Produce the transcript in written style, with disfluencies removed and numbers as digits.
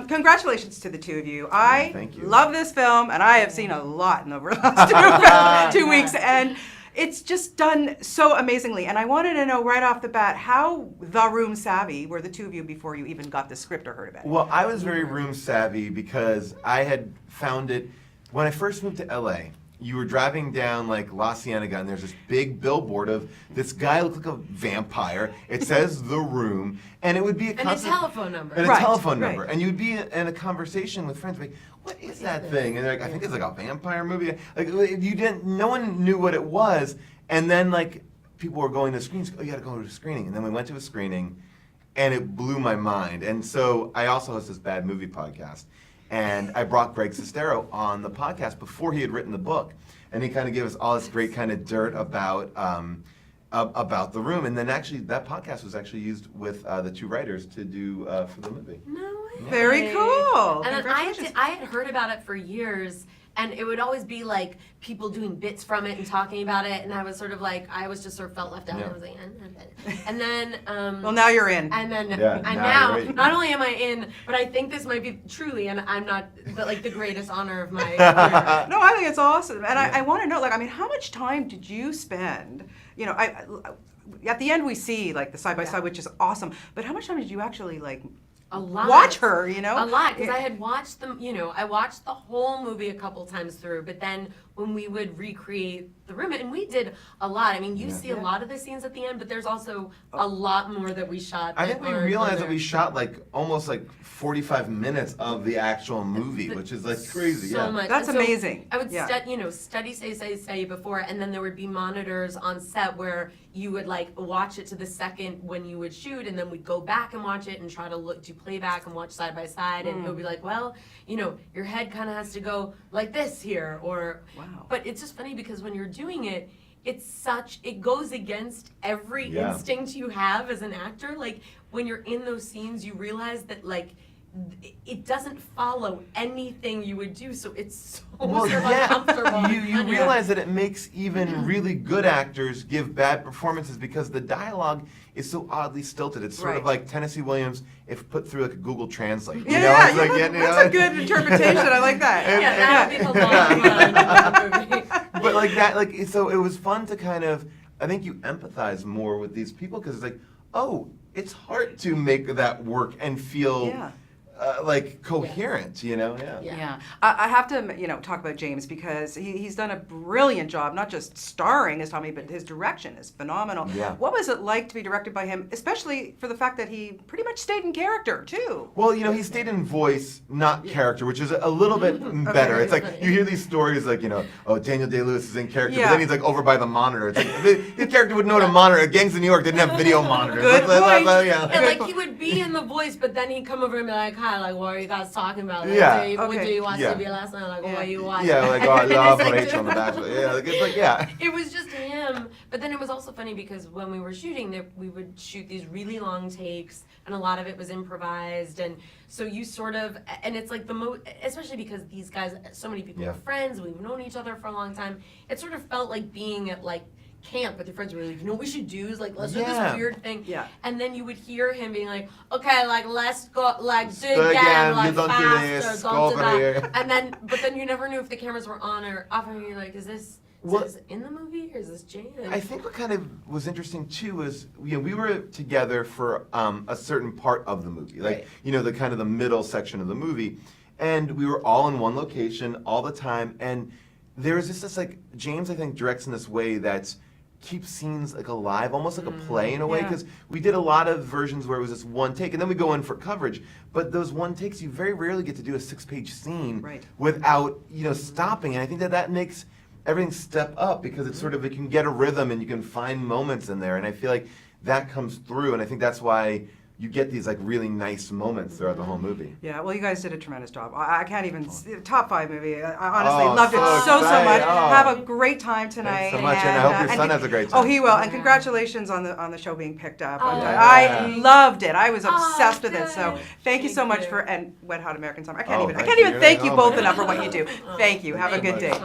Congratulations to the two of you. Thank you. Love this film, and I have seen a lot in the last 2 weeks, and it's just done so amazingly. And I wanted to know right off the bat, how The Room savvy were the two of you before you even got the script or heard of it? Well, I was very room savvy because I had found it when I first moved to LA. You were driving down like La Cienega, and there's this big billboard of this guy looked like a vampire. It says The Room, and it would be a telephone number. And Right, a telephone number, right. and you'd be in a conversation with friends, like, "What is that thing?" And they're like, "I think it's like a vampire movie." Like you didn't, no one knew what it was, and then like people were going to screenings. Oh, you got to go to a screening, and then we went to a screening, and it blew my mind. And so I also host this bad movie podcast. And I brought Greg Sestero on the podcast before he had written the book, and he kind of gave us all this great kind of dirt about The Room. And then actually, that podcast was actually used with the two writers to do for the movie. No way. Very cool. And then I had heard about it for years, and it would always be like people doing bits from it and talking about it, and I was sort of like, I was just sort of felt left out. Yeah. And I was like, and then well, now you're in. and then Yeah, and now now you're in. not only am I in, but I think this might be truly, and I'm not, but like the greatest honor of my career. No, I think it's awesome, and I want to know, like, I mean, how much time did you spend? You know, at the end we see like the side by side, which is awesome. But how much time did you actually like A lot. watch her? You know, A lot, because I had watched them, I watched the whole movie a couple times through, but then when we would recreate The Room, and we did a lot. I mean, you see a lot of the scenes at the end, but there's also a lot more that we shot. I think we realized that we shot like almost like 45 minutes of the actual movie, which is like crazy. So much. That's And so amazing. I would Yeah. study, say before, and then there would be monitors on set where you would like watch it to the second when you would shoot, and then we'd go back and watch it and try to do playback and watch side by side, and it would be like, well, your head kind of has to go like this here, or. Wow. But it's just funny because when you're doing it, it goes against every instinct you have as an actor. Like when you're in those scenes, you realize that like it doesn't follow anything you would do, so it's so sort of uncomfortable. You realize that it makes even really good actors give bad performances because the dialogue is so oddly stilted. It's sort of like Tennessee Williams if put through like a Google Translate. That's a good interpretation. I like that. That would be the long run movie. But like that, like so, it was fun to kind of. I think you empathize more with these people because it's like, oh, it's hard to make that work and feel. Like coherent, Yeah. I have to, talk about James because he's done a brilliant job, not just starring as Tommy, but his direction is phenomenal. Yeah. What was it like to be directed by him, especially for the fact that he pretty much stayed in character, too? Well, he stayed in voice, not character, which is a little bit better. It's like you hear these stories like, oh, Daniel Day-Lewis is in character, but then he's like over by the monitor. It's like his character would know what a monitor. Gangs of New York didn't have video monitors. Good point. Like he would be in the voice, but then he'd come over and be like, hi, like, what are you guys talking about? Like, what did you watch TV last night? Like, what are you watching? Yeah, like, oh, I love Rachel on The Bachelor. Yeah, like, it's like, It was just him. But then it was also funny because when we were shooting, we would shoot these really long takes, and a lot of it was improvised. And so you sort of, and it's like especially because these guys, so many people are friends, we've known each other for a long time, it sort of felt like being at like camp with your friends. We were like, what we should do is like, let's do this weird thing. Yeah. And then you would hear him being like, okay, like let's go, like do it again, like don't faster, do this, don't go do over that. here. And then, but then you never knew if the cameras were on or off, and you're like, is this in the movie or is this James? I think what kind of was interesting too was we were together for a certain part of the movie, like the kind of the middle section of the movie, and we were all in one location all the time, and there was this like James I think directs in this way that's keeps scenes like alive, almost like a play in a way, because we did a lot of versions where it was just one take and then we go in for coverage, but those one takes you very rarely get to do a 6-page scene without stopping, and I think that makes everything step up because it's sort of, you can get a rhythm and you can find moments in there, and I feel like that comes through, and I think that's why you get these like really nice moments throughout the whole movie. Yeah, well, you guys did a tremendous job. I can't even top 5 movie. I honestly loved it so much. Have a great time tonight. Thanks so much, and I hope your son has a great time. Oh, he will. And congratulations on the show being picked up. I loved it. I was obsessed with it. So thank you so much and Wet Hot American Summer. I can't even thank you both enough for what you do. Thank you. Have a good day.